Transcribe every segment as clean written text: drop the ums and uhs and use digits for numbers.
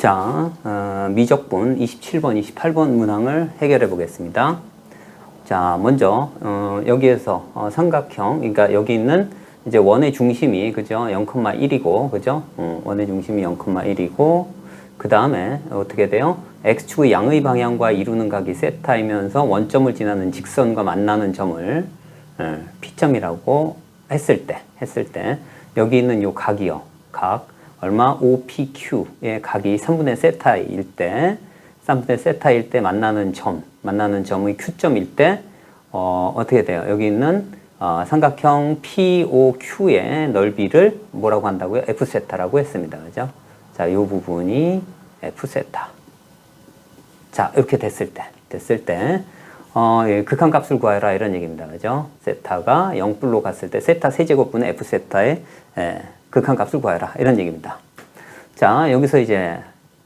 자, 미적분 27번, 28번 문항을 해결해 보겠습니다. 자, 먼저 여기에서 삼각형, 그러니까 여기 있는 이제 원의 중심이 그죠? 0,1이고 그죠? 원의 중심이 0,1이고 그 다음에 어떻게 돼요? x축의 양의 방향과 이루는 각이 세타이면서 원점을 지나는 직선과 만나는 점을 P점이라고 했을 때 여기 있는 요 각이요. 각 얼마? OPQ의 각이 3분의 세타일 때 3분의 세타일 때 만나는 점의 Q점일 때 어떻게 돼요? 여기 있는 삼각형 POQ의 넓이를 뭐라고 한다고요? F세타라고 했습니다. 그죠? 자, 이 부분이 F세타. 자, 이렇게 됐을 때, 극한값을 구하라 이런 얘기입니다. 그죠? 세타가 0불로 갔을 때, 세타 세제곱분의 F세타의 극한값을 구하라 이런 얘기입니다. 자, 여기서 이제,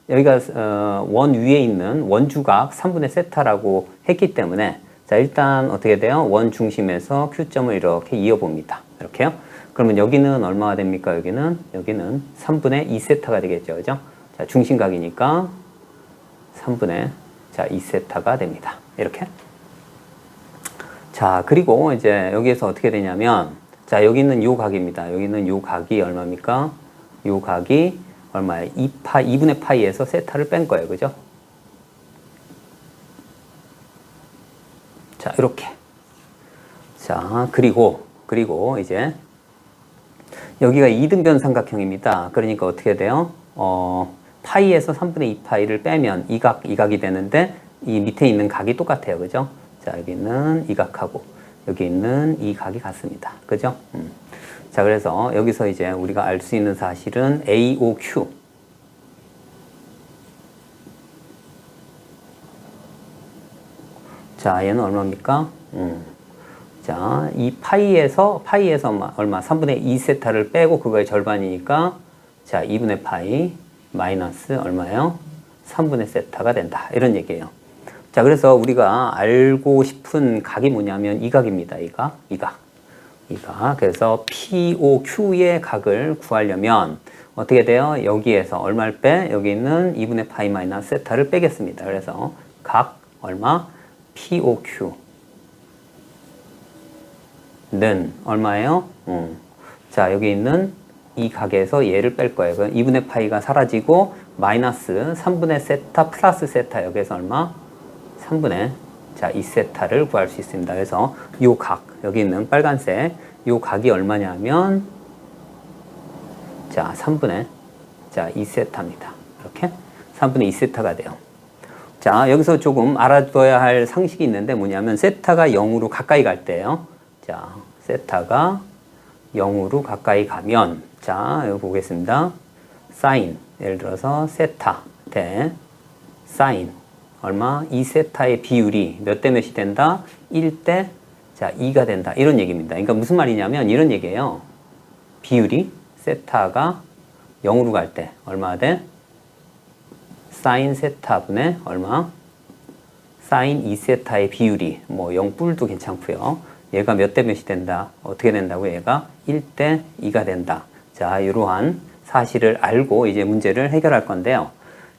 여기가 원 위에 있는 원주각 3분의 세타라고 했기 때문에, 자, 일단 어떻게 돼요? 원 중심에서 Q점을 이렇게 이어봅니다. 이렇게요. 그러면 여기는 얼마가 됩니까? 여기는 3분의 2세타가 되겠죠. 그죠? 자, 중심각이니까 3분의 2세타가 됩니다. 이렇게. 자, 그리고 이제 여기에서 어떻게 되냐면, 자, 여기 있는 요 각입니다. 여기 있는 요 각이 얼마입니까? 요 각이 얼마예요? 2분의 파이에서 세타를 뺀 거예요. 그죠? 자, 이렇게. 자, 그리고 이제 여기가 이등변 삼각형입니다. 그러니까 어떻게 돼요? 파이에서 3분의 2파이를 빼면 이 각이 되는데 이 밑에 있는 각이 똑같아요. 그죠? 자, 여기 있는 이 각하고 여기 있는 이 각이 같습니다. 그죠? 자, 그래서 여기서 이제 우리가 알 수 있는 사실은 AOQ. 자, 얘는 얼마입니까? 자, 이 파이에서 얼마? 3분의 2세타를 빼고 그거의 절반이니까 자, 2분의 파이 마이너스 얼마예요? 3분의 세타가 된다. 이런 얘기예요. 자, 그래서 우리가 알고 싶은 각이 뭐냐면 이 각입니다. 이 각. 그래서 POQ의 각을 구하려면 어떻게 돼요? 여기에서 얼마를 빼? 여기 있는 2분의 파이 마이너스 세타를 빼겠습니다. 그래서 각 얼마? POQ 는 얼마예요? 자, 여기 있는 이 각에서 얘를 뺄 거예요. 2분의 파이가 사라지고 마이너스 3분의 세타 플러스 세타 여기에서 얼마? 3분의 2세타를 구할 수 있습니다. 그래서 요 각, 여기 있는 빨간색 요 각이 얼마냐면 자, 3분의 2세타입니다. 이렇게 3분의 2세타가 돼요. 자, 여기서 조금 알아둬야 할 상식이 있는데 뭐냐면 세타가 0으로 가까이 갈 때요. 자, 세타가 0으로 가까이 가면 자, 여기 보겠습니다. 사인, 예를 들어서 세타 대 사인 얼마? 2세타의 비율이 몇 대 몇이 된다? 1대 2가 된다. 이런 얘기입니다. 그러니까 무슨 말이냐면 이런 얘기예요. 비율이 세타가 0으로 갈 때 얼마 돼? 사인 세타분의 얼마? 사인 2세타의 비율이 뭐 0뿔도 괜찮고요. 얘가 몇 대 몇이 된다? 어떻게 된다고? 얘가 1대 2가 된다. 자, 이러한 사실을 알고 이제 문제를 해결할 건데요.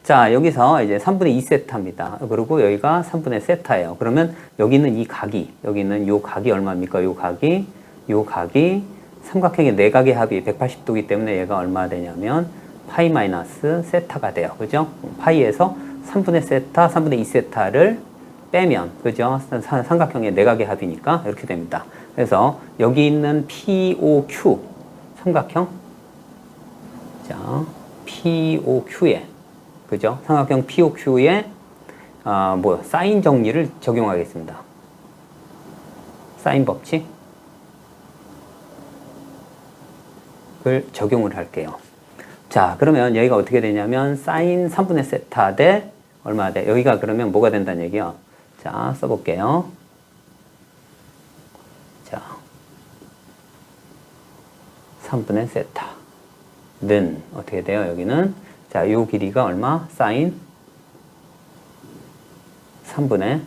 자, 여기서 이제 3분의 2세타입니다. 그리고 여기가 3분의 세타예요. 그러면 여기 있는 이 각이, 여기 있는 요 각이 얼마입니까? 요 각이 삼각형의 내각의 합이 180도이기 때문에 얘가 얼마 되냐면 파이 마이너스 세타가 돼요. 그죠? 파이에서 3분의 세타, 3분의 2세타를 빼면, 그죠? 삼각형의 내각의 합이니까 이렇게 됩니다. 그래서 여기 있는 POQ 삼각형, 자, POQ에, 그죠? 삼각형 POQ에 사인 정리를 적용하겠습니다. 사인 법칙을 적용을 할게요. 자, 그러면 여기가 어떻게 되냐면 사인 3분의 세타 대 얼마 돼? 여기가 그러면 뭐가 된다는 얘기요? 자, 써볼게요. 자, 3분의 세타는 어떻게 돼요? 여기는 자, 요 길이가 얼마? 사인 3분의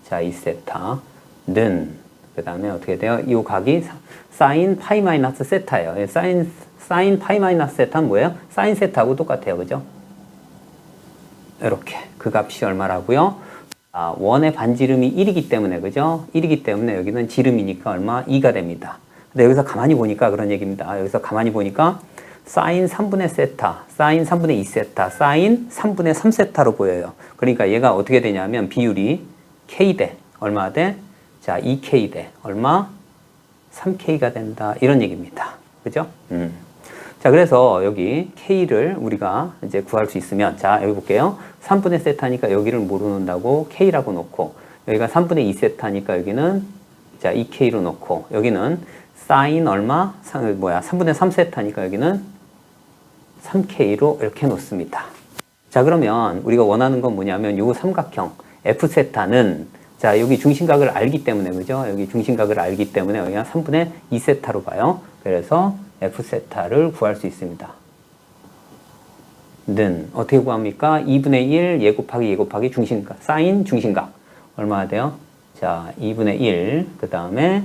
2세타는 그 다음에 어떻게 돼요? 요 각이 사인 파이 마이너스 세타예요. 사인 파이 마이너스 세타는 뭐예요? 사인 세타하고 똑같아요. 그죠? 이렇게 그 값이 얼마라고요? 원의 반지름이 1이기 때문에 그죠? 1이기 때문에 여기는 지름이니까 얼마? 2가 됩니다. 근데 여기서 가만히 보니까 그런 얘기입니다. 여기서 가만히 보니까 사인 3분의 세타, 사인 3분의 2세타, 사인 3분의 3세타로 보여요. 그러니까 얘가 어떻게 되냐면 비율이 K 대 얼마 대? 자, 2K 대 얼마? 3K가 된다. 이런 얘기입니다. 그죠? 자, 그래서 여기 K를 우리가 이제 구할 수 있으면, 자, 여기 볼게요. 3분의 세타니까 여기를 뭐로 놓는다고? K라고 놓고, 여기가 3분의 2세타니까 여기는, 자, 2K로 놓고, 여기는 사인 얼마? 3분의 3세타니까 여기는 3K로 이렇게 놓습니다. 자, 그러면 우리가 원하는 건 뭐냐면 요 삼각형 F세타는, 자, 여기 중심각을 알기 때문에, 그죠? 여기 중심각을 알기 때문에 여기가 3분의 2세타로 봐요. 그래서 F세타를 구할 수 있습니다. 는 어떻게 구합니까? 2분의 1 예 곱하기 중심각, 사인 중심각 얼마나 돼요? 자, 2분의 1, 그 다음에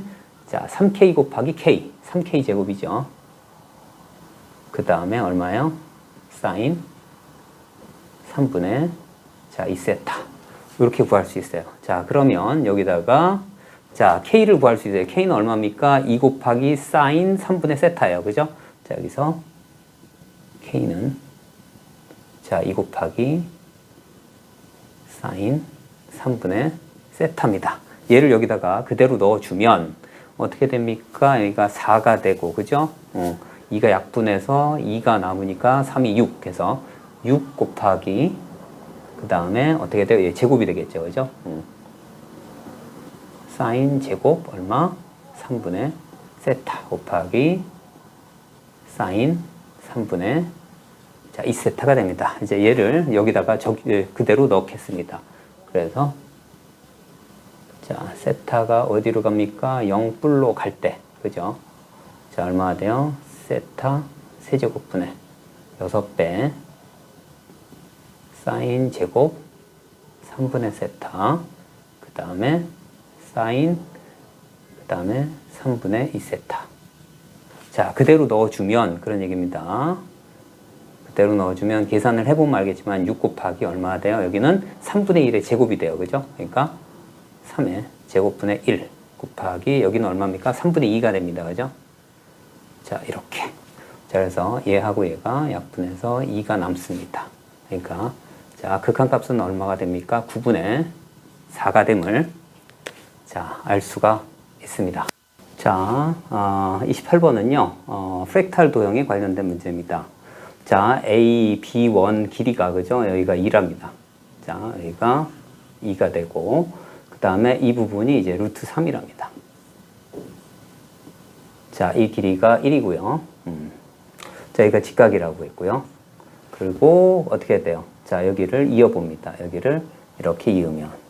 자 3K 곱하기 K, 3K 제곱이죠. 그 다음에 얼마예요? 사인 3분의 자 2세타 이렇게 구할 수 있어요. 자, 그러면 여기다가 자, K를 구할 수 있어요. K는 얼마입니까? 2 곱하기 사인 3분의 세타예요. 그죠? 자, 여기서 K는 자, 2 곱하기 사인 3분의 세타입니다. 얘를 여기다가 그대로 넣어주면 어떻게 됩니까? 여기가 4가 되고, 그죠? 2가 약분해서 2가 남으니까 3이 6 해서 6 곱하기 그 다음에 어떻게 돼요? 얘 제곱이 되겠죠. 그죠? 사인 제곱 얼마? 3분의 세타 곱하기 사인 3분의 자 2세타가 됩니다. 이제 얘를 여기다가 그대로 넣겠습니다. 그래서 자 세타가 어디로 갑니까? 0불로 갈 때 그죠? 자 얼마가 돼요? 세타 세제곱분의 6배 사인 제곱 3분의 세타 그 다음에 사인 그 다음에 3분의 2세타 자 그대로 넣어주면 그런 얘기입니다. 그대로 넣어주면 계산을 해보면 알겠지만 6 곱하기 얼마가 돼요? 여기는 3분의 1의 제곱이 돼요. 그죠? 그러니까 3의 제곱분의 1 곱하기 여기는 얼마입니까? 3분의 2가 됩니다. 그죠? 자 이렇게 자 그래서 얘하고 얘가 약분해서 2가 남습니다. 그러니까 자 극한값은 얼마가 됩니까? 9분의 4가 됨을 자, 알 수가 있습니다. 자, 28번은요, 프랙탈 도형에 관련된 문제입니다. 자, A, B1 길이가, 그죠? 여기가 2랍니다. 자, 여기가 2가 되고, 그 다음에 이 부분이 이제 루트 3이랍니다. 자, 이 길이가 1이고요. 자, 여기가 직각이라고 했고요. 그리고 어떻게 돼요? 자, 여기를 이어봅니다. 여기를 이렇게 이으면.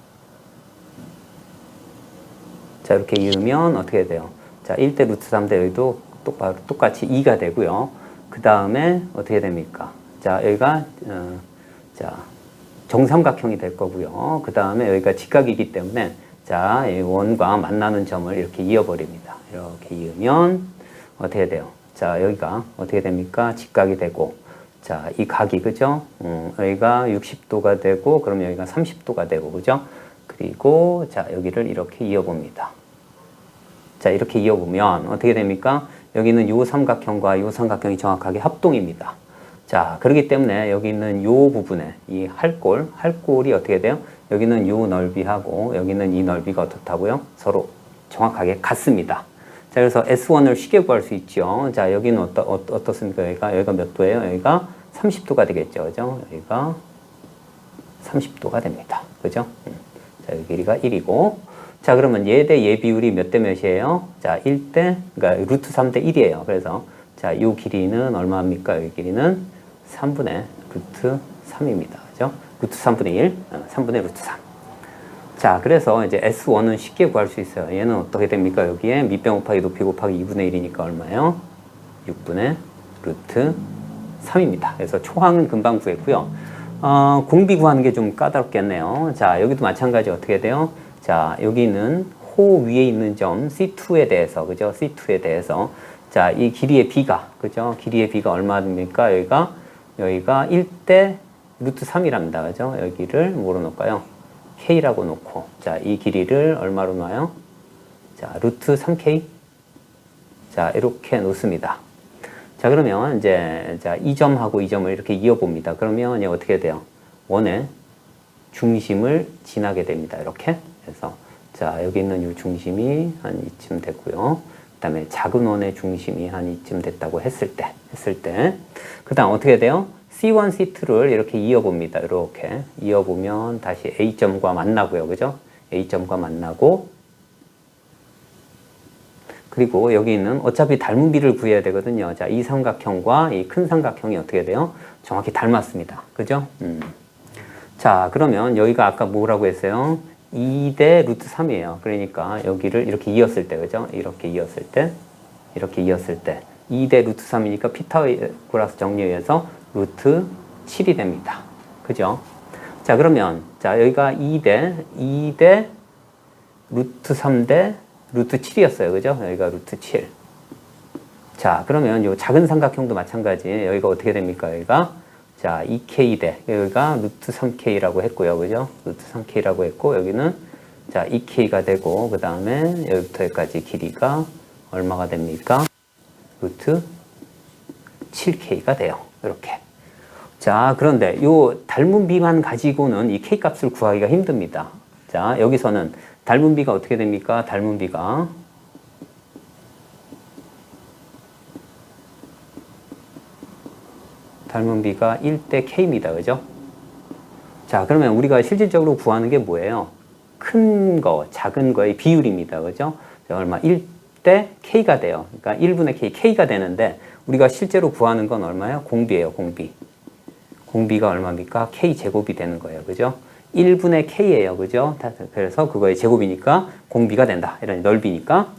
자, 이렇게 이으면 어떻게 돼요? 자, 1대 루트 3대 여기도 똑같이 2가 되고요. 그 다음에 어떻게 됩니까? 자, 여기가, 자, 정삼각형이 될 거고요. 그 다음에 여기가 직각이기 때문에 자, 이 원과 만나는 점을 이렇게 이어버립니다. 이렇게 이으면 어떻게 돼요? 자, 여기가 어떻게 됩니까? 직각이 되고, 자, 이 각이, 그죠? 여기가 60도가 되고, 그럼 여기가 30도가 되고, 그죠? 그리고 자, 여기를 이렇게 이어봅니다. 자, 이렇게 이어보면 어떻게 됩니까? 여기는 요 삼각형과 요 삼각형이 정확하게 합동입니다. 자, 그렇기 때문에 여기 있는 요 부분에 이 할골이 어떻게 돼요? 여기는 요 넓이하고 여기는 이 넓이가 어떻다고요? 서로 정확하게 같습니다. 자, 그래서 S1을 쉽게 구할 수 있죠. 자, 여기는 어떻습니까? 여기가 몇 도예요? 여기가 30도가 되겠죠. 그죠? 여기가 30도가 됩니다. 그죠? 자, 여기 길이가 1이고. 자, 그러면 얘 대 얘 비율이 몇 대 몇이에요? 자, 1대, 그러니까 루트 3대 1이에요. 그래서, 자, 요 길이는 얼마입니까? 이 길이는 3분의 루트 3입니다. 그죠? 루트 3분의 1, 3분의 루트 3. 자, 그래서 이제 S1은 쉽게 구할 수 있어요. 얘는 어떻게 됩니까? 여기에 밑변 곱하기 높이 곱하기 2분의 1이니까 얼마예요? 6분의 루트 3입니다. 그래서 초항은 금방 구했고요. 공비 구하는 게 좀 까다롭겠네요. 자, 여기도 마찬가지 어떻게 돼요? 자, 여기는 호 위에 있는 점 C2에 대해서, 그죠? C2에 대해서. 자, 이 길이의 B가, 그죠? 길이의 B가 얼마입니까? 여기가 1대 루트 3이랍니다. 그죠? 여기를 뭐로 놓을까요? K라고 놓고. 자, 이 길이를 얼마로 놔요? 자, 루트 3K. 자, 이렇게 놓습니다. 자, 그러면 이제, 자, 이 점하고 이 점을 이렇게 이어봅니다. 그러면 이제 어떻게 돼요? 원의 중심을 지나게 됩니다. 이렇게. 그래서, 자, 여기 있는 이 중심이 한 이쯤 됐고요. 그 다음에 작은 원의 중심이 한 이쯤 됐다고 했을 때. 그 다음 어떻게 돼요? C1, C2를 이렇게 이어봅니다. 이렇게. 이어보면 다시 A점과 만나고요. 그죠? A점과 만나고, 그리고 여기 있는 어차피 닮은 비를 구해야 되거든요. 자, 이 삼각형과 이 큰 삼각형이 어떻게 돼요? 정확히 닮았습니다. 그죠? 자, 그러면 여기가 아까 뭐라고 했어요? 2대 루트 3이에요. 그러니까 여기를 이렇게 이었을 때, 그죠? 이렇게 이었을 때, 2대 루트 3이니까 피타고라스 정리에 의해서 루트 7이 됩니다. 그죠? 자, 그러면, 자, 여기가 2대 루트 3대 루트 7이었어요. 그죠? 여기가 루트 7. 자, 그러면 요 작은 삼각형도 마찬가지. 여기가 어떻게 됩니까? 여기가, 자, 2K 대, 여기가 루트 3K라고 했고요. 그죠? 루트 3K라고 했고, 여기는, 자, 2K가 되고, 그 다음에 여기부터 여기까지 길이가 얼마가 됩니까? 루트 7K가 돼요. 이렇게. 자, 그런데 요 닮은 비만 가지고는 이 K 값을 구하기가 힘듭니다. 자, 여기서는 닮은 비가 어떻게 됩니까? 닮은 비가 1대 K입니다. 그죠? 자, 그러면 우리가 실질적으로 구하는 게 뭐예요? 큰 거, 작은 거의 비율입니다. 그죠? 자, 얼마? 1대 K가 돼요. 그러니까 1분의 K, K가 되는데 우리가 실제로 구하는 건 얼마예요? 공비예요, 공비. 공비가 얼마입니까? K 제곱이 되는 거예요. 그죠? 1분의 K예요. 그죠? 그래서 그거의 제곱이니까 공비가 된다. 이런 넓이니까.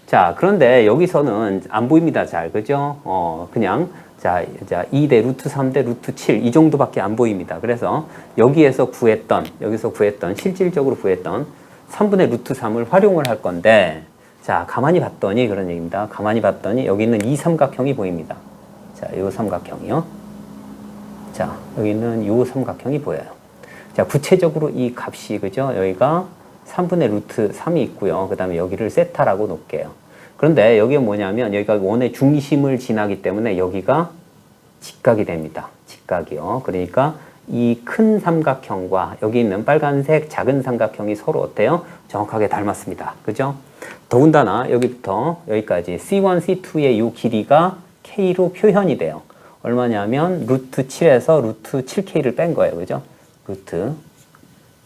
자, 그런데 여기서는 안 보입니다. 잘. 그죠? 그냥, 자, 2대 루트 3대 루트 7. 이 정도밖에 안 보입니다. 그래서 여기서 구했던, 실질적으로 구했던 3분의 루트 3을 활용을 할 건데, 자, 가만히 봤더니 그런 얘기입니다. 가만히 봤더니 여기 있는 이 삼각형이 보입니다. 자, 요 삼각형이요. 자, 여기 있는 요 삼각형이 보여요. 자, 구체적으로 이 값이, 그죠? 여기가 3분의 루트 3이 있고요. 그 다음에 여기를 세타라고 놓을게요. 그런데 여기가 뭐냐면 여기가 원의 중심을 지나기 때문에 여기가 직각이 됩니다. 직각이요. 그러니까 이 큰 삼각형과 여기 있는 빨간색 작은 삼각형이 서로 어때요? 정확하게 닮았습니다. 그죠? 더군다나 여기부터 여기까지 C1, C2의 이 길이가 K로 표현이 돼요. 얼마냐면 루트 7에서 루트 7K를 뺀 거예요. 그죠? 루트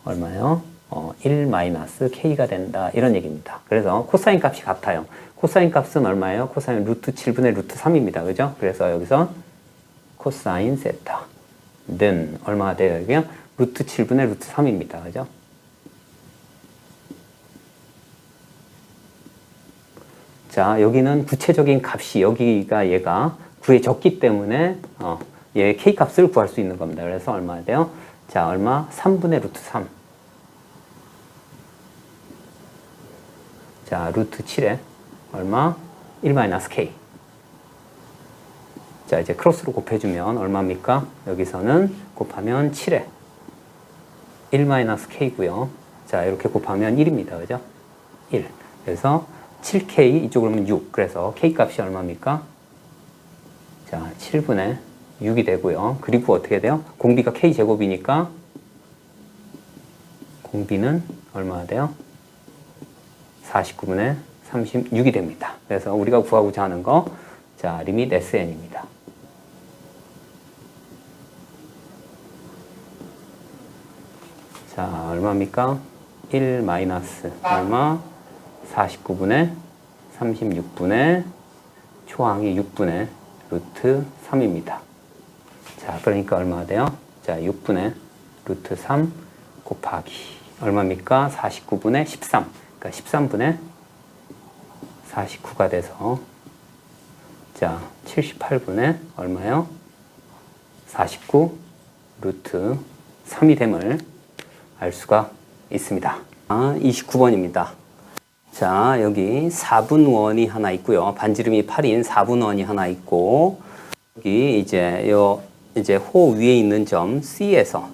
얼마요? 1-K가 된다. 이런 얘기입니다. 그래서 코사인 값이 같아요. 코사인 값은 얼마예요? 코사인 루트 7분의 루트 3입니다. 그죠? 그래서 여기서 코사인 세타는 얼마가 돼요? 여기요? 루트 7분의 루트 3입니다. 그죠? 자, 여기는 구체적인 값이 여기가 얘가 구해졌기 때문에 얘 K 값을 구할 수 있는 겁니다. 그래서 얼마 돼요? 자, 얼마? 3분의 루트 3. 자, 루트 7에 얼마? 1-K. 자, 이제 크로스로 곱해주면 얼마입니까? 여기서는 곱하면 7에 1-K고요. 자, 이렇게 곱하면 1입니다. 그죠? 1. 그래서 7K, 이쪽으로 오면 6. 그래서 K 값이 얼마입니까? 자, 7분의 6이 되고요. 그리고 어떻게 돼요? 공비가 K 제곱이니까 공비는 얼마가 돼요? 49분의 36이 됩니다. 그래서 우리가 구하고자 하는 거, 자, 리밋 SN입니다. 자, 얼마입니까? 1 마이너스 얼마? 49분의 36분의 초항이 6분의 루트 3입니다. 자, 그러니까 얼마가 돼요? 자, 6분의 루트 3 곱하기 얼마입니까? 49분의 13. 그러니까 13분의 49가 돼서 자, 78분의 얼마요? 49 루트 3이 됨을 알 수가 있습니다. 29번입니다. 자, 여기 4분원이 하나 있고요. 반지름이 8인 4분원이 하나 있고, 여기 이제 요 이제 호 위에 있는 점 C에서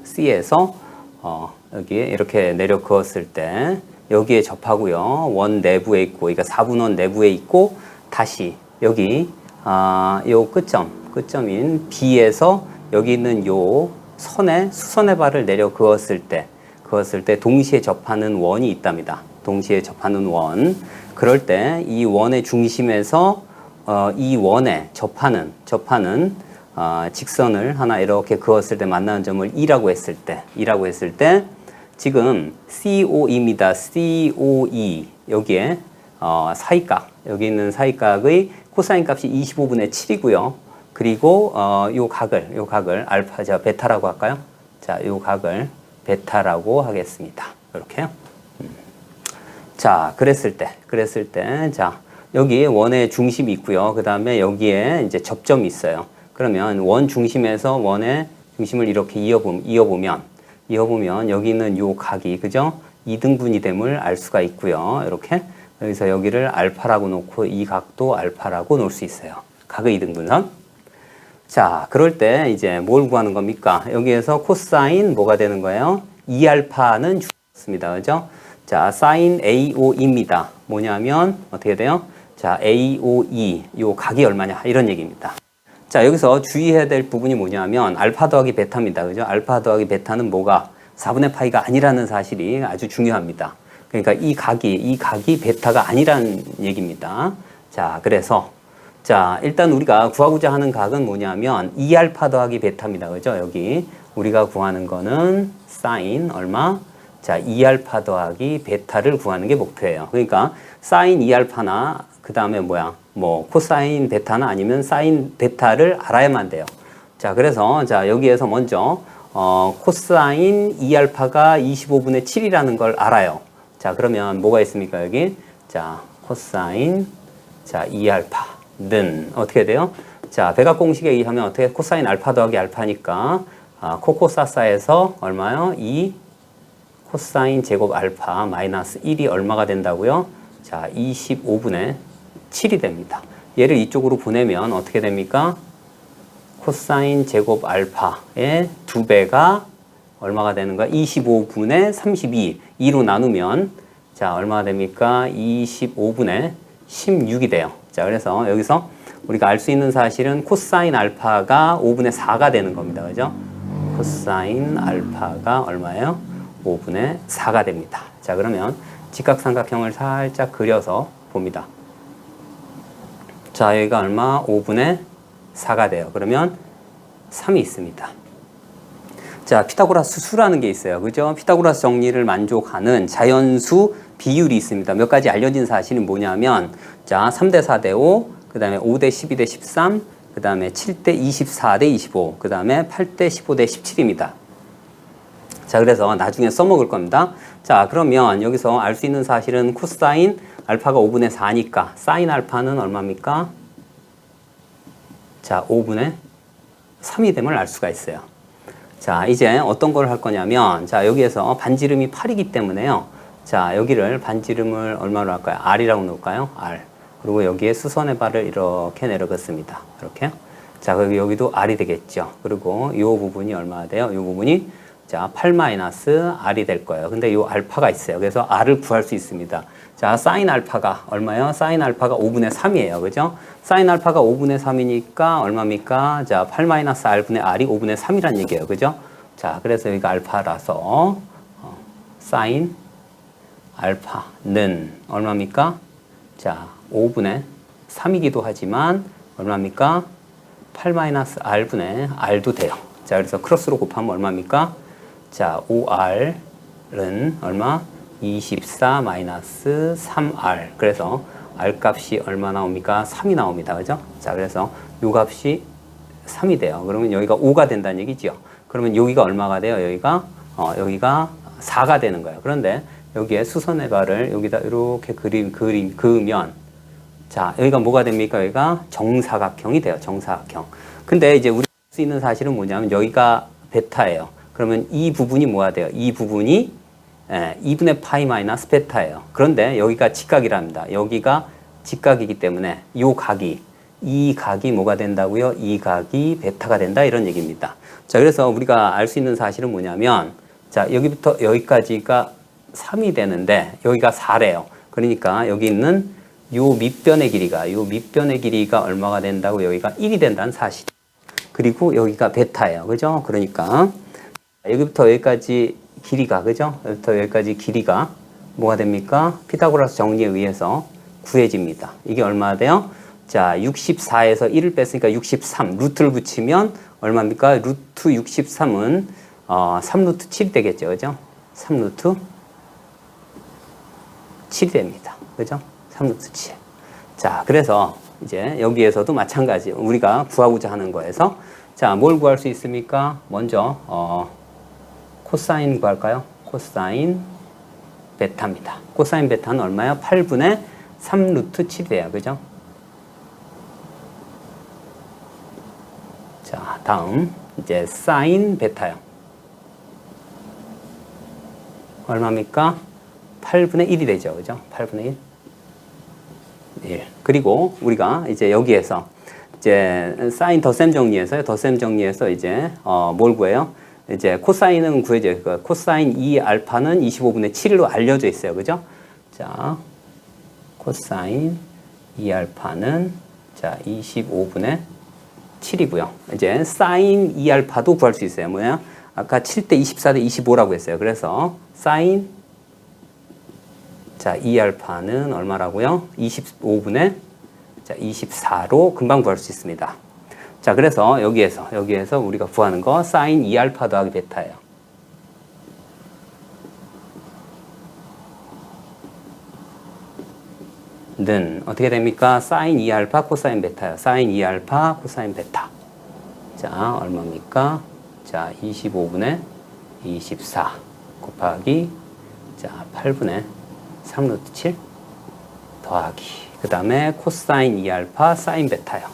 여기에 이렇게 내려 그었을 때 여기에 접하고요. 원 내부에 있고, 그러니까 4분원 내부에 있고, 다시 여기 요 끝점인 B에서 여기 있는 요 선에 수선의 발을 내려 그었을 때 동시에 접하는 원이 있답니다. 동시에 접하는 원. 그럴 때 이 원의 중심에서 이 원에 접하는 직선을 하나 이렇게 그었을 때 만나는 점을 E라고 했을 때 지금 COE입니다. COE 여기에 사이각 여기 있는 사이각의 코사인 값이 25분의 7이고요. 그리고 요 각을 알파 베타라고 할까요? 자, 요 각을 베타라고 하겠습니다. 이렇게요. 자, 그랬을 때 자, 여기 원의 중심이 있고요. 그다음에 여기에 이제 접점이 있어요. 그러면 원 중심에서 원의 중심을 이렇게 이어보면 여기 있는 요 각이 그죠? 2등분이 됨을 알 수가 있고요. 이렇게 여기서 여기를 알파라고 놓고 이 각도 알파라고 놓을 수 있어요. 각의 2등분선. 자, 그럴 때 이제 뭘 구하는 겁니까? 여기에서 코사인 뭐가 되는 거예요? 2알파는 주었습니다. 그죠? 자, 사인 AOE입니다. 뭐냐면 어떻게 돼요? 자, AOE 요 각이 얼마냐 이런 얘기입니다. 자, 여기서 주의해야 될 부분이 뭐냐면 알파 더하기 베타입니다. 그죠? 알파 더하기 베타는 뭐가 4분의 파이가 아니라는 사실이 아주 중요합니다. 그러니까 이 각이 베타가 아니라는 얘기입니다. 자, 그래서 자, 일단 우리가 구하고자 하는 각은 뭐냐면 2알파 더하기 베타입니다. 그죠? 여기 우리가 구하는 거는 사인 얼마? 자, 2알파 더하기 베타를 구하는 게 목표예요. 그러니까 사인 2알파나 그 다음에 뭐 코사인 베타나 아니면 사인 베타를 알아야만 돼요. 자, 그래서 자, 여기에서 먼저 코사인 2알파가 25분의 7이라는 걸 알아요. 자, 그러면 뭐가 있습니까, 여기? 자, 코사인 자, 2알파는 어떻게 돼요? 자, 백악 공식에 의하면 어떻게 코사인 알파 더하기 알파니까 코코사사에서 얼마요? 2 코사인 제곱 알파 마이너스 1이 얼마가 된다고요? 자, 25분의 7이 됩니다. 얘를 이쪽으로 보내면 어떻게 됩니까? 코사인 제곱 알파의 2배가 얼마가 되는 거야? 25분의 32. 2로 나누면 자, 얼마가 됩니까? 25분의 16이 돼요. 자, 그래서 여기서 우리가 알 수 있는 사실은 코사인 알파가 5분의 4가 되는 겁니다. 그죠? 코사인 알파가 얼마예요? 5분의 4가 됩니다. 자, 그러면 직각삼각형을 살짝 그려서 봅니다. 자, 여기가 얼마? 5분의 4가 돼요. 그러면 3이 있습니다. 자, 피타고라스 수라는 게 있어요. 그죠? 피타고라스 정리를 만족하는 자연수 비율이 있습니다. 몇 가지 알려진 사실은 뭐냐면, 자, 3대 4대 5, 그 다음에 5대 12대 13, 그 다음에 7대 24대 25, 그 다음에 8대 15대 17입니다. 자, 그래서 나중에 써먹을 겁니다. 자, 그러면 여기서 알 수 있는 사실은 코사인 알파가 5분의 4니까 사인 알파는 얼마입니까? 자, 5분의 3이 됨을 알 수가 있어요. 자, 이제 어떤 걸 할 거냐면, 자, 여기에서 반지름이 8이기 때문에요. 자, 여기를 반지름을 얼마로 할까요? R이라고 놓을까요? R. 그리고 여기에 수선의 발을 이렇게 내려갔습니다. 이렇게. 자, 여기도 R이 되겠죠. 그리고 이 부분이 얼마가 돼요? 이 부분이 자, 8-R이 될 거예요. 근데 이 알파가 있어요. 그래서 R을 구할 수 있습니다. 자, 사인 알파가 얼마예요? 사인 알파가 5분의 3이에요. 그죠? 사인 알파가 5분의 3이니까 얼마입니까? 자, 8-R분의 R이 5분의 3이란 얘기예요. 그죠? 자, 그래서 여기가 알파라서 사인 알파는 얼마입니까? 자, 5분의 3이기도 하지만 얼마입니까? 8-R분의 R도 돼요. 자, 그래서 크로스로 곱하면 얼마입니까? 자, 5R은 얼마? 24-3R. 그래서 R 값이 얼마 나옵니까? 3이 나옵니다. 그죠? 자, 그래서 요 값이 3이 돼요. 그러면 여기가 5가 된다는 얘기죠. 그러면 여기가 얼마가 돼요? 여기가 4가 되는 거예요. 그런데 여기에 수선의 발을 여기다 이렇게 그으면 자, 여기가 뭐가 됩니까? 여기가 정사각형이 돼요. 정사각형. 근데 이제 우리가 알 수 있는 사실은 뭐냐면 여기가 베타예요. 그러면 이 부분이 뭐가 돼요? 이 부분이 2분의 파이 마이너스 베타예요. 그런데 여기가 직각이랍니다. 여기가 직각이기 때문에 요 각이 이 각이 뭐가 된다고요? 이 각이 베타가 된다 이런 얘기입니다. 자, 그래서 우리가 알 수 있는 사실은 뭐냐면 자, 여기부터 여기까지가 3이 되는데 여기가 4래요. 그러니까 여기 있는 요 밑변의 길이가 얼마가 된다고 여기가 1이 된다는 사실. 그리고 여기가 베타예요. 그죠? 그러니까 여기부터 여기까지 길이가 그죠? 여기부터 여기까지 길이가 뭐가 됩니까? 피타고라스 정리에 의해서 구해집니다. 이게 얼마나 돼요? 자, 64에서 1을 뺐으니까 63. 루트를 붙이면 얼마입니까? 루트 63은 3루트 7이 되겠죠. 그죠? 3루트 7이 됩니다. 그죠? 3루트 7. 자, 그래서 이제 여기에서도 마찬가지. 우리가 구하고자 하는 거에서 자, 뭘 구할 수 있습니까? 먼저 코사인 구할까요? 코사인 베타입니다. 코사인 베타는 얼마예요? 8분의 3루트 7이에요. 그죠? 자, 다음 이제 사인 베타요. 얼마입니까? 8분의 1이 되죠. 그죠? 8분의 1. 1. 그리고 우리가 이제 여기에서 이제 사인 덧셈 정리해서요. 덧셈 정리해서 이제 뭘 구해요? 이제 코사인은 구해져요. 그러니까 코사인 2 알파는 25분의 7로 알려져 있어요. 그죠? 자, 코사인 2 알파는 자, 25분의 7이고요. 이제 사인 2 알파도 구할 수 있어요. 뭐야? 아까 7대 24대 25라고 했어요. 그래서 사인 자, 2 알파는 얼마라고요? 25분의 자, 24로 금방 구할 수 있습니다. 자, 그래서 여기에서 우리가 구하는 거 사인 2 알파 더하기 베타예요. 는 어떻게 됩니까? 사인 2 알파 코사인 베타요. 사인 2 알파 코사인 베타. 자, 얼마입니까? 자, 25분의 24 곱하기 자, 8분의 3루트 7 더하기 그 다음에 코사인 2 알파 사인 베타요.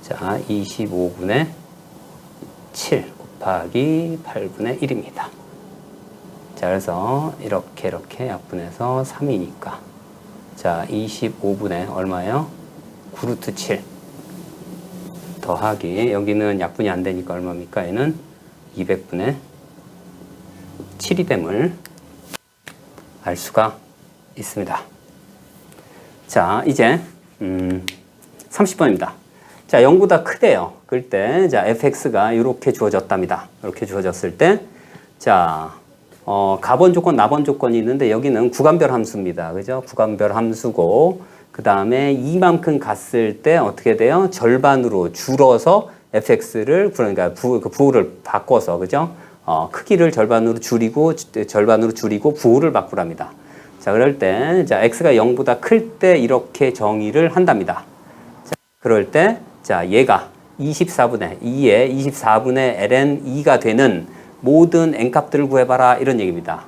자, 25분의 7 곱하기 8분의 1입니다. 자, 그래서 이렇게 약분해서 3이니까 자, 25분의 얼마예요? 9루트 7 더하기 여기는 약분이 안 되니까 얼마입니까? 얘는 200분의 7이 됨을 알 수가 있습니다. 자, 이제 30번입니다. 자, 0보다 크대요. 그럴 때 자, fx가 이렇게 주어졌답니다. 이렇게 주어졌을 때 자, 가번 조건, 나번 조건이 있는데 여기는 구간별 함수입니다. 그죠? 구간별 함수고 그 다음에 이만큼 갔을 때 어떻게 돼요? 절반으로 줄어서 fx를 그러니까 부호를 바꿔서 그죠? 크기를 절반으로 줄이고 부호를 바꾸랍니다. 자, 그럴 때 자, x가 0보다 클 때 이렇게 정의를 한답니다. 자, 그럴 때 자, 얘가 24분의 2에 24분의 ln 2가 되는 모든 n값들을 구해봐라 이런 얘기입니다.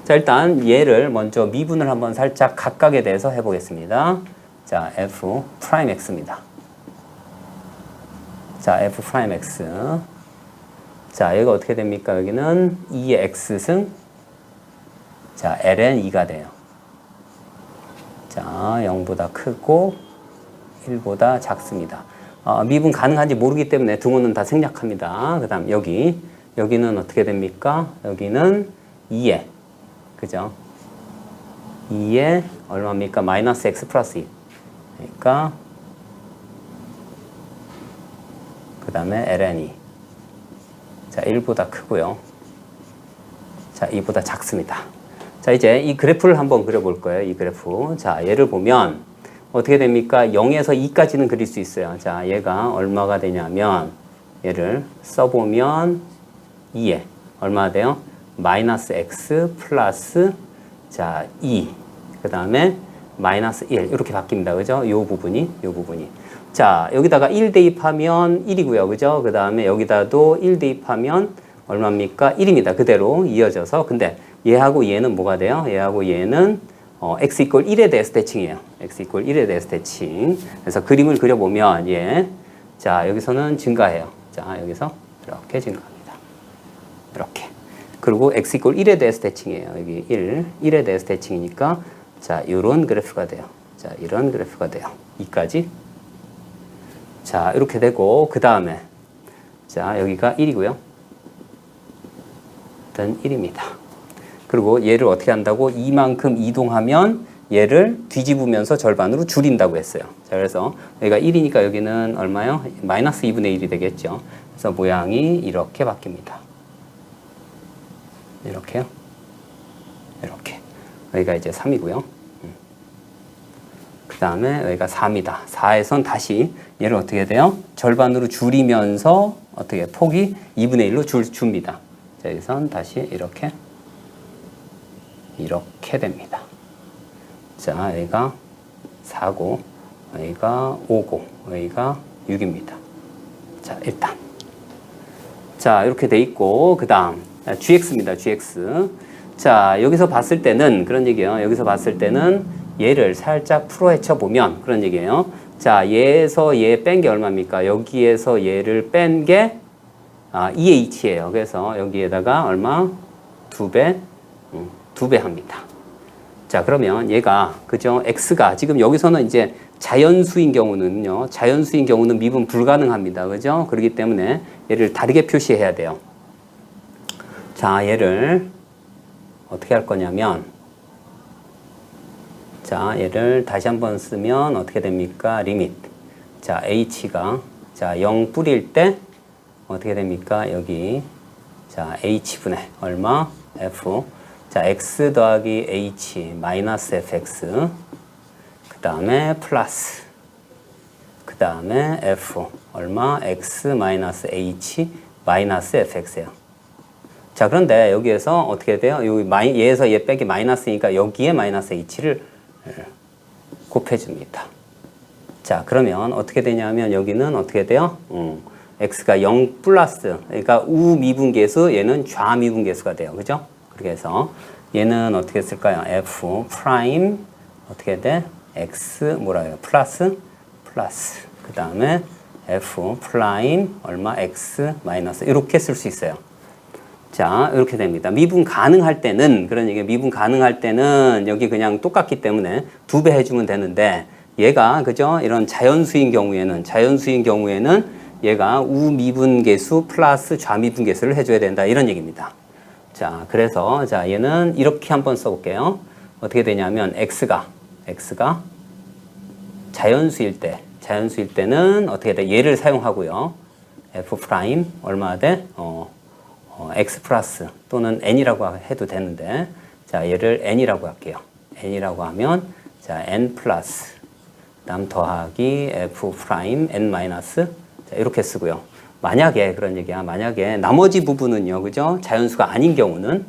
자, 일단 얘를 먼저 미분을 한번 살짝 각각에 대해서 해보겠습니다. 자, f 프라임 x입니다. 자, f 프라임 x. 자, 여기가 어떻게 됩니까? 여기는 2의 x승 자, ln 2가 돼요. 자, 0보다 크고 1보다 작습니다. 미분 가능한지 모르기 때문에 등호는 다 생략합니다. 그 다음 여기는 어떻게 됩니까? 여기는 2에 그죠? 2에 얼마입니까? 마이너스 x 플러스 2 그러니까 그 다음에 ln 2 자, 1보다 크고요. 자, 2보다 작습니다. 자, 이제 이 그래프를 한번 그려볼 거예요. 이 그래프. 자, 얘를 보면 어떻게 됩니까? 0에서 2까지는 그릴 수 있어요. 자, 얘가 얼마가 되냐면 얘를 써보면 2에 얼마가 돼요? 마이너스 x 플러스 자, 2 그 다음에 마이너스 1 이렇게 바뀝니다. 그죠? 요 부분이 자, 여기다가 1 대입하면 1이고요. 그죠? 그 다음에 여기다도 1 대입하면 얼마입니까? 1입니다. 그대로 이어져서. 근데 얘하고 얘는 뭐가 돼요? 얘하고 얘는 x 이퀄 1에 대해서 대칭이에요. x 이퀄 1에 대해서 대칭. 그래서 그림을 그려보면 얘 자, 여기서는 증가해요. 자, 여기서 이렇게 증가합니다. 이렇게. 그리고 x 이퀄 1에 대해서 대칭이에요. 여기 1에 대해서 대칭이니까 자, 이런 그래프가 돼요. 자, 이런 그래프가 돼요. 2까지 자, 이렇게 되고, 그 다음에, 자, 여기가 1이고요. 일단 1입니다. 그리고 얘를 어떻게 한다고? 이만큼 이동하면 얘를 뒤집으면서 절반으로 줄인다고 했어요. 자, 그래서 여기가 1이니까 여기는 얼마요? 마이너스 2분의 1이 되겠죠. 그래서 모양이 이렇게 바뀝니다. 이렇게요. 이렇게. 여기가 이제 3이고요. 그 다음에 여기가 4입니다. 4에선 다시 얘를 어떻게 돼요? 절반으로 줄이면서 어떻게 폭이 2분의 1로 줍니다. 자, 여기선 다시 이렇게 됩니다. 자, 여기가 4고 여기가 5고 여기가 6입니다. 자, 일단 자, 이렇게 돼 있고 그 다음 gx입니다. gx. 자, 여기서 봤을 때는 그런 얘기예요. 여기서 봤을 때는 얘를 살짝 풀어헤쳐 보면 그런 얘기예요. 자, 얘에서 얘 뺀 게 얼마입니까? 여기에서 얘를 뺀 게 2h예요. 그래서 여기에다가 얼마? 2배, 2배 합니다. 자, 그러면 얘가 그죠? x가 지금 여기서는 이제 자연수인 경우는 미분 불가능합니다. 그죠? 그렇기 때문에 얘를 다르게 표시해야 돼요. 자, 얘를 어떻게 할 거냐면 자, 얘를 다시 한번 쓰면 어떻게 됩니까? 리밋. 자, h가 자, 0 뿌릴 때 어떻게 됩니까? 여기 자, h분의 얼마? f. 자, x 더하기 h 마이너스 fx. 그 다음에 플러스. 그 다음에 f 얼마? x 마이너스 h 마이너스 fx예요. 자, 그런데 여기에서 어떻게 돼요? 여기 얘에서 얘 빼기 마이너스니까 여기에 마이너스 h를 곱해줍니다. 자, 그러면 어떻게 되냐면 여기는 어떻게 돼요? x가 0 플러스, 그러니까 우미분계수, 얘는 좌미분계수가 돼요. 그죠? 그렇게 해서 얘는 어떻게 쓸까요? f 프라임 어떻게 돼? x 뭐라 해요? 플러스. 그 다음에 f 프라임 얼마? x 마이너스 이렇게 쓸 수 있어요. 자, 이렇게 됩니다. 미분 가능할 때는, 그런 얘기, 미분 가능할 때는 여기 그냥 똑같기 때문에 2배 해주면 되는데, 얘가, 그죠? 이런 자연수인 경우에는 얘가 우미분계수 플러스 좌미분계수를 해줘야 된다. 이런 얘기입니다. 자, 그래서, 자, 얘는 이렇게 한번 써볼게요. 어떻게 되냐면, x가 자연수일 때는 어떻게 돼? 얘를 사용하고요. f 프라임 얼마 돼? x 플러스 또는 n이라고 해도 되는데 자, 얘를 n이라고 할게요. n이라고 하면 자, n 플러스 다음 더하기 f 프라임 n 마이너스 자, 이렇게 쓰고요. 만약에 그런 얘기야. 만약에 나머지 부분은요. 그죠? 자연수가 아닌 경우는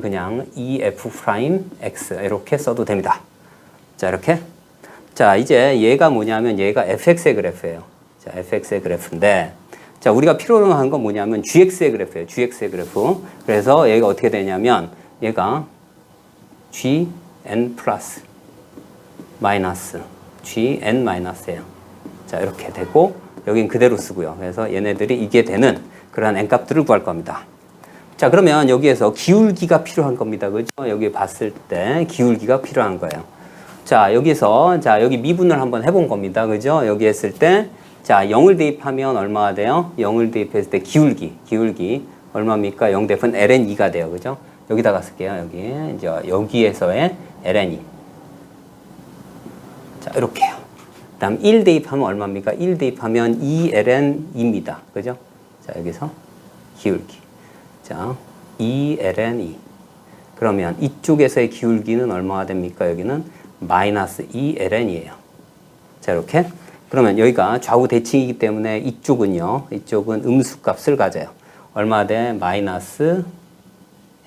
그냥 f 프라임 x 이렇게 써도 됩니다. 자, 이렇게. 자, 이제 얘가 뭐냐면 얘가 fx의 그래프예요. 자, fx의 그래프인데, 자, 우리가 필요로 하는 건 뭐냐면 gx의 그래프예요. gx의 그래프. 그래서 얘가 어떻게 되냐면 얘가 gn 플러스 마이너스 gn 마이너스예요. 자, 이렇게 되고 여긴 그대로 쓰고요. 그래서 얘네들이 이게 되는 그러한 n값들을 구할 겁니다. 자, 그러면 여기에서 기울기가 필요한 겁니다. 그죠? 여기 봤을 때 기울기가 필요한 거예요. 자, 여기서 자, 여기 미분을 한번 해본 겁니다. 그죠? 여기 했을 때 자, 0을 대입하면 얼마가 돼요? 0을 대입했을 때 기울기 얼마입니까? 0 대입은 ln2가 돼요. 그죠? 여기다가 쓸게요. 여기 이제 여기에서의 ln2. 자, 이렇게요. 그다음 1 대입하면 얼마입니까? 1 대입하면 2ln2입니다. 그죠? 자, 여기서 기울기. 자, 2ln2. 그러면 이쪽에서의 기울기는 얼마가 됩니까? 여기는 마이너스 2ln이에요. 자, 이렇게. 그러면 여기가 좌우 대칭이기 때문에 이쪽은 음수값을 가져요. 얼마 돼? 마이너스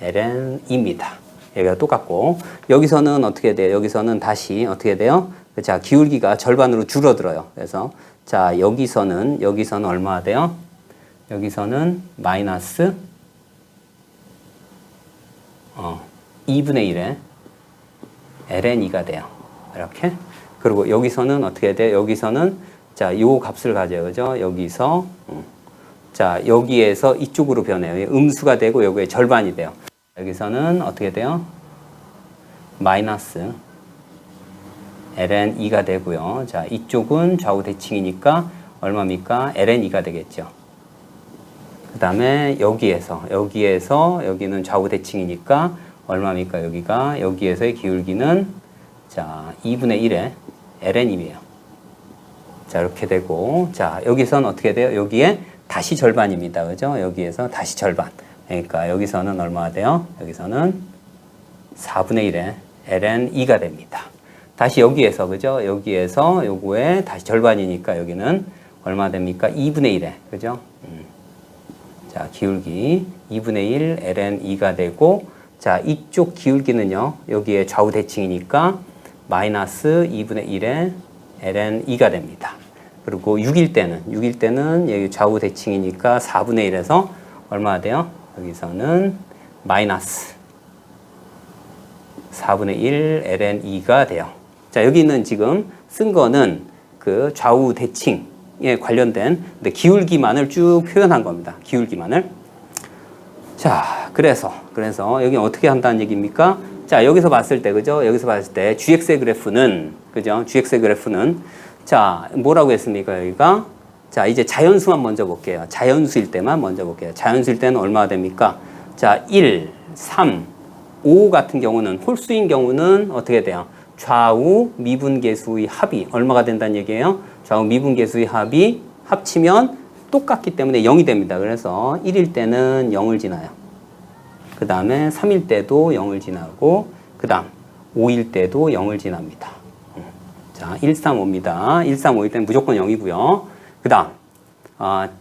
ln입니다. 여기가 똑같고 여기서는 어떻게 돼요? 여기서는 다시 어떻게 돼요? 자, 기울기가 절반으로 줄어들어요. 그래서 자, 여기서는 얼마 돼요? 여기서는 마이너스 2분의 1에 ln2가 돼요. 이렇게. 그리고 여기서는 어떻게 돼? 여기서는 자, 요 값을 가져요. 그죠? 여기서 자, 여기에서 이쪽으로 변해요. 음수가 되고 여기에 절반이 돼요. 여기서는 어떻게 돼요? 마이너스 ln2가 되고요. 자, 이쪽은 좌우 대칭이니까 얼마입니까? ln2가 되겠죠. 그 다음에 여기에서 여기는 좌우 대칭이니까 얼마입니까? 여기에서의 기울기는 자, 2분의 1의 ln이에요. 자, 이렇게 되고, 자, 여기서는 어떻게 돼요? 여기에 다시 절반입니다. 그죠? 여기에서 다시 절반. 그러니까 여기서는 얼마가 돼요? 여기서는 4분의 1의 ln2가 됩니다. 다시 여기에서, 그죠? 여기에서 요거에 다시 절반이니까 여기는 얼마 됩니까? 2분의 1에, 그죠? 자, 기울기 2분의 1 ln2가 되고, 자, 이쪽 기울기는요, 여기에 좌우 대칭이니까 마이너스 2분의 1에 ln2가 됩니다. 그리고 6일 때는 여기 좌우 대칭이니까 4분의 1에서 얼마가 돼요? 여기서는 마이너스 4분의 1 ln2가 돼요. 자, 여기는 지금 쓴 거는 그 좌우 대칭에 관련된 근데 기울기만을 쭉 표현한 겁니다. 기울기만을. 자, 그래서 여기 어떻게 한다는 얘기입니까? 자, 여기서 봤을 때, 그죠? 여기서 봤을 때 gx의 그래프는, 그죠? gx의 그래프는 자, 뭐라고 했습니까? 여기가 자, 이제 자연수만 먼저 볼게요. 자연수일 때만 먼저 볼게요. 자연수일 때는 얼마가 됩니까? 자, 1, 3, 5 같은 경우는 홀수인 경우는 어떻게 돼요? 좌우 미분계수의 합이 얼마가 된다는 얘기예요? 좌우 미분계수의 합이 합치면 똑같기 때문에 0이 됩니다. 그래서 1일 때는 0을 지나요. 그 다음에 3일 때도 0을 지나고 그 다음 5일 때도 0을 지납니다. 자, 135입니다. 135일 때는 무조건 0이고요. 그 다음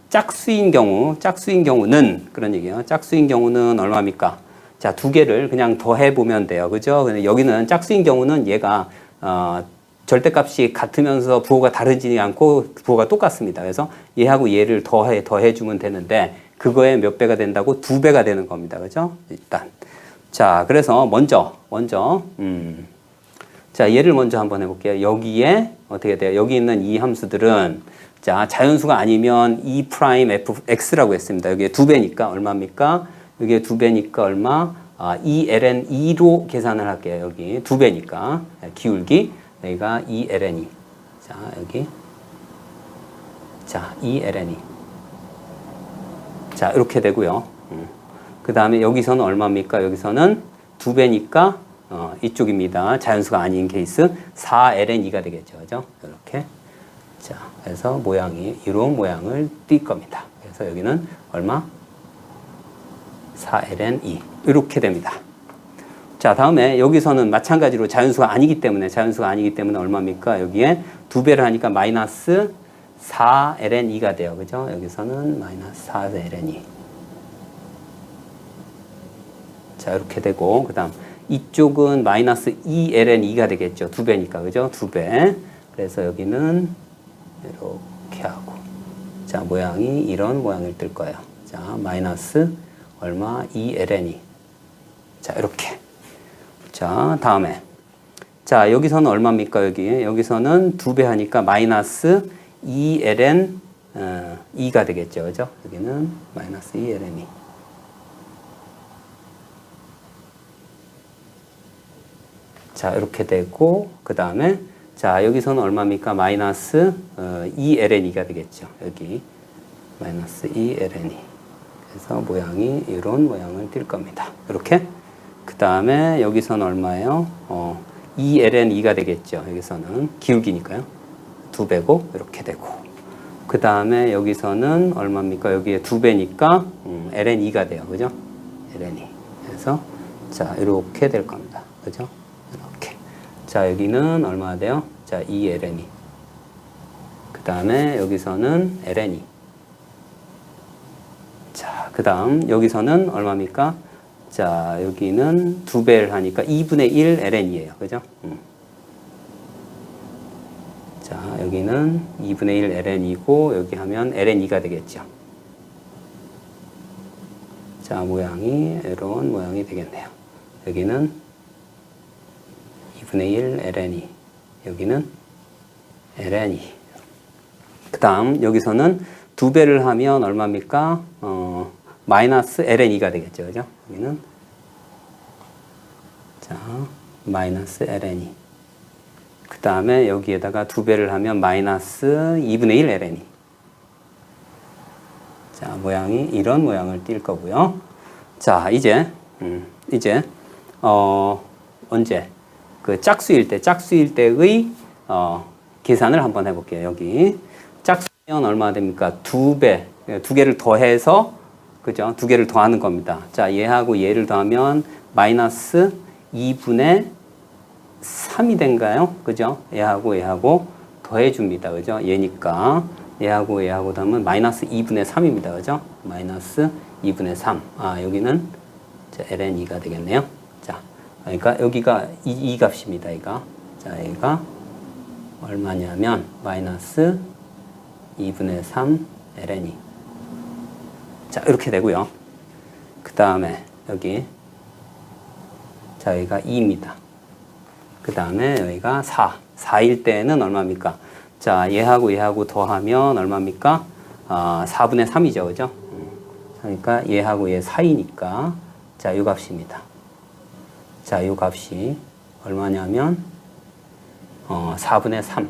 짝수인 경우는 그런 얘기예요. 짝수인 경우는 얼마입니까? 자, 두 개를 그냥 더해보면 돼요. 그죠? 근데 여기는 짝수인 경우는 얘가 절대값이 같으면서 부호가 다르지 않고 부호가 똑같습니다. 그래서 얘하고 얘를 더해주면 되는데 그거에 몇 배가 된다고? 2배가 되는 겁니다. 그죠? 일단. 자, 그래서 먼저 자, 얘를 먼저 한번 해볼게요. 여기에 어떻게 돼요? 여기 있는 이 함수들은 자, 자연수가 아니면 E'(fx'라고 했습니다. 여기에 2배니까 얼마입니까? 여기에 2배니까 얼마? 2ln2로 계산을 할게요. 여기 2배니까 기울기 여기가 2ln2. 자, 여기 자, 2ln2. 자, 이렇게 되고요. 그 다음에 여기서는 얼마입니까? 여기서는 2배니까 이쪽입니다. 자연수가 아닌 케이스 4ln2가 되겠죠. 그죠? 이렇게. 자, 그래서 모양이 이런 모양을 띌 겁니다. 그래서 여기는 얼마? 4ln2 이렇게 됩니다. 자, 다음에 여기서는 마찬가지로 자연수가 아니기 때문에 얼마입니까? 여기에 2배를 하니까 마이너스 4ln2가 돼요. 그죠? 여기서는 마이너스 4ln2. 자, 이렇게 되고 그 다음 이쪽은 마이너스 2ln2가 되겠죠. 2배니까. 그죠? 2배. 그래서 여기는 이렇게 하고 자, 모양이 이런 모양을 뜰 거예요. 자, 마이너스 얼마? 2ln2. 자, 이렇게. 자, 다음에 자, 여기서는 얼마입니까? 여기서는 2배 하니까 마이너스 2ln2가 되겠죠. 그죠? 여기는 마이너스 2ln2. 자, 이렇게 되고 그 다음에 자, 여기서는 얼마입니까? 마이너스 2ln2가 되겠죠. 여기 마이너스 2ln2. 그래서 모양이 이런 모양을 띌 겁니다. 이렇게. 그 다음에 여기서는 얼마예요? 2ln2가 되겠죠. 여기서는 기울기니까요. 2배고 이렇게 되고. 그 다음에 여기서는 얼마입니까? 여기에 2배니까 ln2가 돼요. 그죠? ln2. 그래서 자, 이렇게 될 겁니다. 그죠? 이렇게. 자, 여기는 얼마가 돼요? 자, 2ln2. 그 다음에 여기서는 ln2. 자, 그 다음 여기서는 얼마입니까? 자, 여기는 2배를 하니까 2분의 1 ln이에요. 그죠? 자, 여기는 2분의 1 ln이고 여기 하면 ln2가 되겠죠. 자, 모양이 이런 모양이 되겠네요. 여기는 2분의 1 ln2. 여기는 ln2. 그 다음 여기서는 2배를 하면 얼마입니까? 마이너스 ln2가 되겠죠. 그죠? 여기는 자, 마이너스 ln2. 그 다음에 여기에다가 2배를 하면 마이너스 2분의 1 ln이. 자, 모양이 이런 모양을 띌 거고요. 자, 이제 언제 그 짝수일 때의 계산을 한번 해볼게요. 여기 짝수면 얼마 됩니까? 2배, 2개를 더해서 그죠? 2개를 더하는 겁니다. 자, 얘하고 얘를 더하면 마이너스 2분의 3이 된가요? 그죠? 얘하고 더해줍니다. 그죠? 얘니까 얘하고 더하면 마이너스 2분의 3입니다. 그죠? 마이너스 2분의 3. 아, 여기는 ln2가 되겠네요. 자, 그러니까 여기가 이 값입니다. 얘가. 자, 얘가 얼마냐면 마이너스 2분의 3 ln2. 자, 이렇게 되고요. 그 다음에 여기 자, 여기가 2입니다. 그 다음에 여기가 4일 때는 얼마입니까? 자, 얘하고 더하면 얼마입니까? 4분의 3이죠. 그죠? 그러니까 얘하고 얘 사이니까 자, 이 값입니다. 자, 이 값이 얼마냐면 4분의 3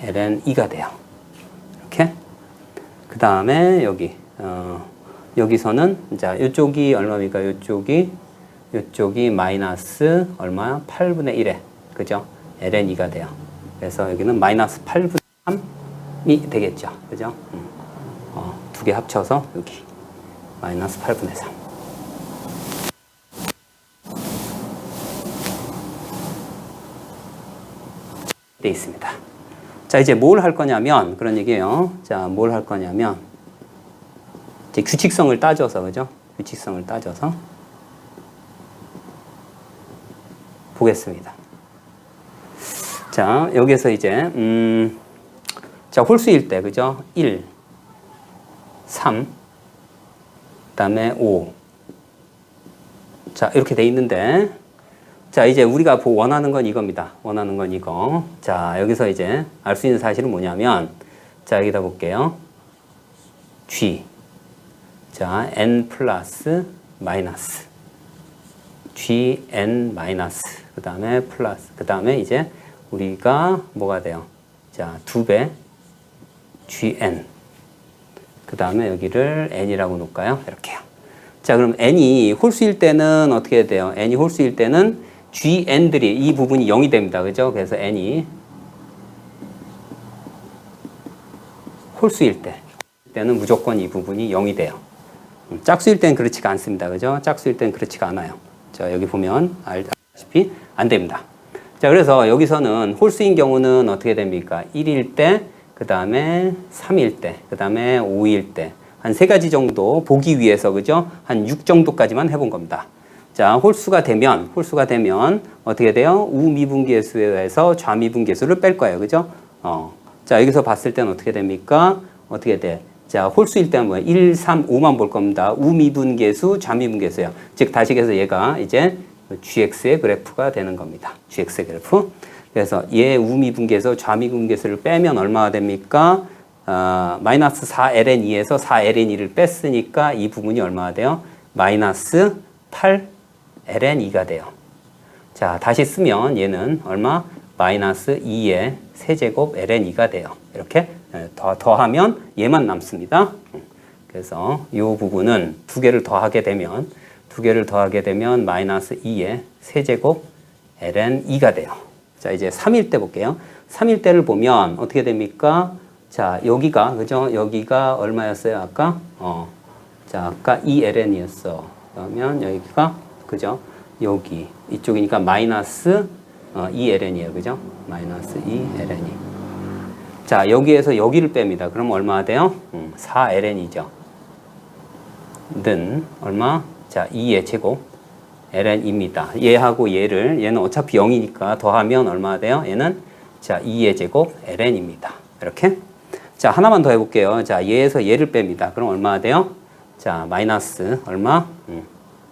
ln2가 돼요. 이렇게. 그 다음에 여기서는 자, 이쪽이 얼마입니까? 이쪽이 마이너스 얼마야? 8분의 1에 그죠? ln2가 돼요. 그래서 여기는 마이너스 8분의 3이 되겠죠. 그죠? 2개 합쳐서 여기 마이너스 8분의 3. 돼 있습니다. 자, 이제 뭘 할 거냐면 그런 얘기예요. 자, 뭘 할 거냐면 이제 규칙성을 따져서 그죠? 규칙성을 따져서 보겠습니다. 자, 여기서 이제 자, 홀수일 때 그죠? 1, 3, 그다음에 5. 자, 이렇게 돼 있는데 자, 이제 우리가 원하는 건 이겁니다. 원하는 건 이거. 자, 여기서 이제 알 수 있는 사실은 뭐냐면 자, 여기다 볼게요. G. 자, N 플러스 마이너스. GN 마이너스. 그 다음에 플러스. 그 다음에 이제 우리가 뭐가 돼요? 자, 2배 GN. 그 다음에 여기를 N이라고 놓을까요? 이렇게요. 자, 그럼 N이 홀수일 때는 어떻게 돼요? N이 홀수일 때는 GN들이 이 부분이 0이 됩니다. 그죠? 그래서 N이 홀수일 때는 무조건 이 부분이 0이 돼요. 짝수일 때는 그렇지가 않습니다. 그죠? 짝수일 때는 그렇지가 않아요. 자, 여기 보면 알다시피 안 됩니다. 자, 그래서 여기서는 홀수인 경우는 어떻게 됩니까? 1일 때, 그 다음에 3일 때, 그 다음에 5일 때. 한 3가지 정도 보기 위해서, 그죠? 한 6 정도까지만 해본 겁니다. 자, 홀수가 되면 어떻게 돼요? 우미분계수에서 좌미분계수를 뺄 거예요. 그죠? 자, 여기서 봤을 때는 어떻게 됩니까? 어떻게 돼? 자, 홀수일 때는 뭐예요? 1, 3, 5만 볼 겁니다. 우미분계수, 좌미분계수예요. 즉, 다시 해서 얘가 이제 GX의 그래프가 되는 겁니다. GX의 그래프. 그래서 얘 우미분계수, 좌미분계수를 빼면 얼마가 됩니까? 마이너스 4ln2에서 4ln2를 뺐으니까 이 부분이 얼마가 돼요? 마이너스 8ln2가 돼요. 자, 다시 쓰면 얘는 얼마? 마이너스 2의 세제곱 ln2가 돼요. 이렇게 더하면 얘만 남습니다. 그래서 이 부분은 2개를 더하게 되면 마이너스 2의 세제곱 ln2가 돼요. 자, 이제 3일 때 볼게요. 3일 때를 보면 어떻게 됩니까? 자, 여기가 그죠? 여기가 얼마였어요? 아까? 자, 아까 2ln이었어. 그러면 여기가 그죠? 여기 이쪽이니까 마이너스 2ln이에요. 그죠? 마이너스 2ln. 자, 여기에서 여기를 뺍니다. 그럼 얼마가 돼요? 4ln이죠. 는 얼마? 자, 2의 제곱 ln입니다. 얘하고 얘는 어차피 0이니까 더하면 얼마가 돼요? 얘는 자, 2의 제곱 ln입니다. 이렇게. 자, 하나만 더 해볼게요. 자, 얘에서 얘를 뺍니다. 그럼 얼마가 돼요? 자, 마이너스 얼마?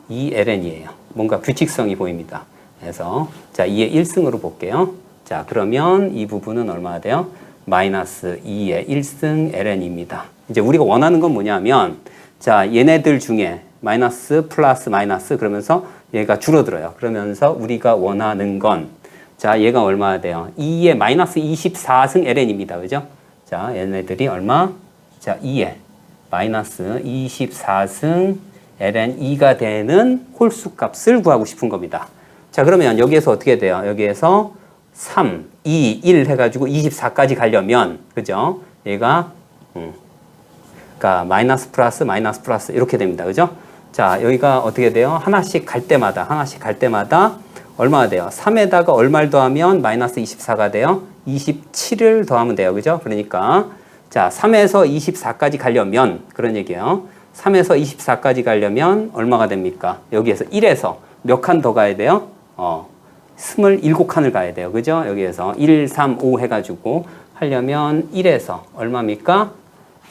2ln이에요. 뭔가 규칙성이 보입니다. 그래서 자, 2의 1승으로 볼게요. 자, 그러면 이 부분은 얼마가 돼요? 마이너스 2의 1승 ln입니다. 이제 우리가 원하는 건 뭐냐면 자, 얘네들 중에 마이너스 플러스 마이너스 그러면서 얘가 줄어들어요. 그러면서 우리가 원하는 건 자, 얘가 얼마나 돼요? 2의 마이너스 24승 ln입니다. 그죠? 자, 얘네들이 얼마? 자, 2의 마이너스 24승 ln 2가 되는 홀수 값을 구하고 싶은 겁니다. 자, 그러면 여기에서 어떻게 돼요? 여기에서 3, 2, 1 해가지고 24까지 가려면, 그죠? 얘가, 그러니까 마이너스 플러스 이렇게 됩니다. 그죠? 자, 여기가 어떻게 돼요? 하나씩 갈 때마다 얼마가 돼요? 3에다가 얼마를 더하면 마이너스 24가 돼요? 27을 더하면 돼요. 그죠? 그러니까, 자, 3에서 24까지 가려면, 그런 얘기예요. 3에서 24까지 가려면 얼마가 됩니까? 여기에서 1에서 몇 칸 더 가야 돼요? 27칸을 가야 돼요. 그죠? 여기에서 1, 3, 5 해가지고 하려면 1에서 얼마입니까?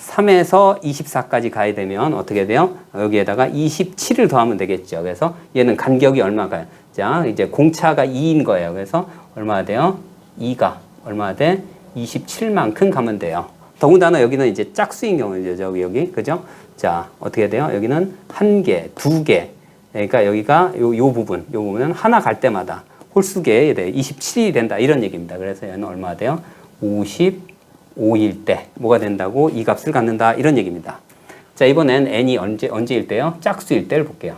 3에서 24까지 가야 되면 어떻게 돼요? 여기에다가 27을 더하면 되겠죠. 그래서 얘는 간격이 얼마가요? 자, 이제 공차가 2인 거예요. 그래서 얼마가 돼요? 2가 얼마가 돼? 27만큼 가면 돼요. 더군다나 여기는 이제 짝수인 경우죠. 여기. 그죠? 자, 어떻게 돼요? 여기는 1개, 2개. 그러니까 여기가 요 부분은 하나 갈 때마다 홀수계에 대해 27이 된다. 이런 얘기입니다. 그래서 얘는 얼마가 돼요? 55일 때 뭐가 된다고? 이 값을 갖는다. 이런 얘기입니다. 자, 이번엔 n이 언제일 때요? 짝수일 때를 볼게요.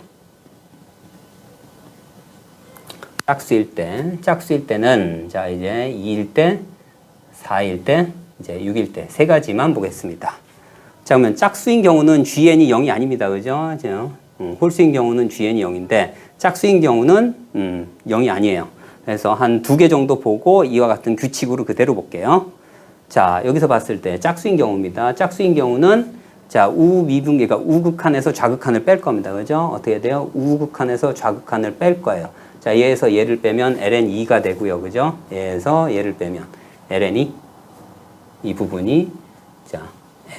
짝수일 때는 자, 이제 2일 때, 4일 때, 이제 6일 때 세 가지만 보겠습니다. 자, 그러면 짝수인 경우는 GN이 0이 아닙니다. 그죠? 홀수인 경우는 GN이 0인데 짝수인 경우는 0이 아니에요. 그래서 한 2개 정도 보고 이와 같은 규칙으로 그대로 볼게요. 자, 여기서 봤을 때 짝수인 경우입니다. 짝수인 경우는 자, 우미분계가 우극한에서 좌극한을 뺄 겁니다. 그죠? 어떻게 돼요? 우극한에서 좌극한을 뺄 거예요. 자, 얘에서 얘를 빼면 ln2가 되고요. 그죠? 얘에서 얘를 빼면 ln이 이 부분이 자,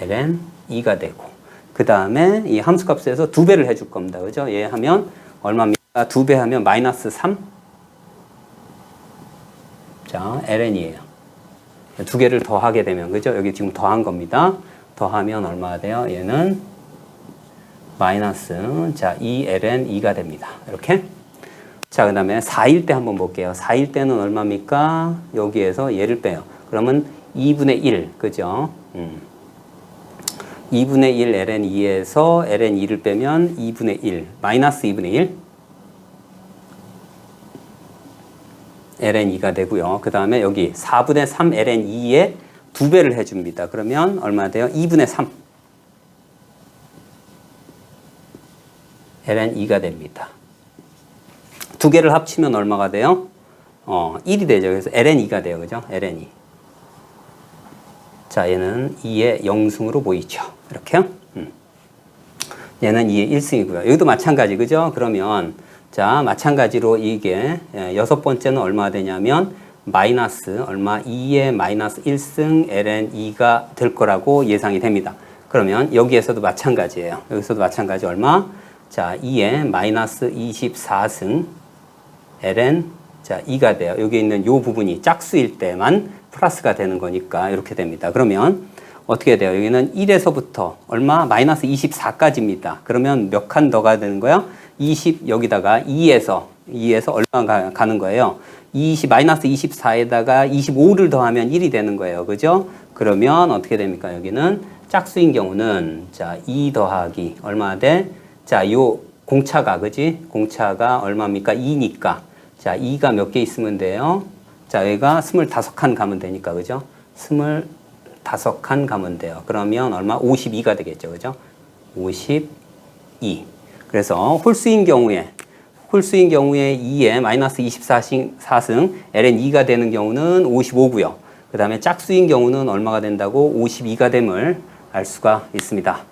ln2가 되고 그 다음에 이 함수값에서 2배를 해줄 겁니다. 그죠? 얘 하면 얼마입니까? 2배 하면 마이너스 3. 자, ln이에요. 2개를 더하게 되면, 그죠? 여기 지금 더한 겁니다. 더하면 얼마가 돼요? 얘는 마이너스, 자, 2ln2가 됩니다. 이렇게. 자, 그 다음에 4일 때 한번 볼게요. 4일 때는 얼마입니까? 여기에서 얘를 빼요. 그러면 2분의 1, 그죠? 2분의 1 ln2에서 ln2를 빼면 2분의 1, 마이너스 2분의 1 ln2가 되고요. 그 다음에 여기 4분의 3 ln2에 2배를 해줍니다. 그러면 얼마 돼요? 2분의 3 ln2가 됩니다. 2개를 합치면 얼마가 돼요? 1이 되죠. 그래서 ln2가 돼요. 그죠? ln2. 자, 얘는 2의 0승으로 보이죠. 이렇게요. 얘는 2의 1승이고요. 여기도 마찬가지, 그죠? 그러면, 자, 마찬가지로 이게, 여섯 번째는 얼마가 되냐면, 마이너스, 얼마? 2의 마이너스 1승 ln2가 될 거라고 예상이 됩니다. 그러면 여기에서도 마찬가지예요. 여기서도 마찬가지 얼마? 자, 2의 마이너스 24승 ln, 자, 2가 돼요. 여기 있는 요 부분이 짝수일 때만 플러스가 되는 거니까 이렇게 됩니다. 그러면 어떻게 돼요? 여기는 1에서부터 얼마? 마이너스 24까지입니다. 그러면 몇 칸 더 가야 되는 거예요? 20 여기다가 2에서 얼마 가는 거예요? 마이너스 24에다가 25를 더하면 1이 되는 거예요. 그죠? 그러면 어떻게 됩니까? 여기는 짝수인 경우는 자, 2 더하기 얼마 돼? 자, 요 공차가 그지? 공차가 얼마입니까? 2니까. 자, 2가 몇 개 있으면 돼요? 자, 여기가 25칸 가면 되니까, 그죠? 25칸 가면 돼요. 그러면 얼마? 52가 되겠죠, 그죠? 52. 그래서 홀수인 경우에 2에 마이너스 24승 ln2가 되는 경우는 55고요. 그 다음에 짝수인 경우는 얼마가 된다고? 52가 됨을 알 수가 있습니다.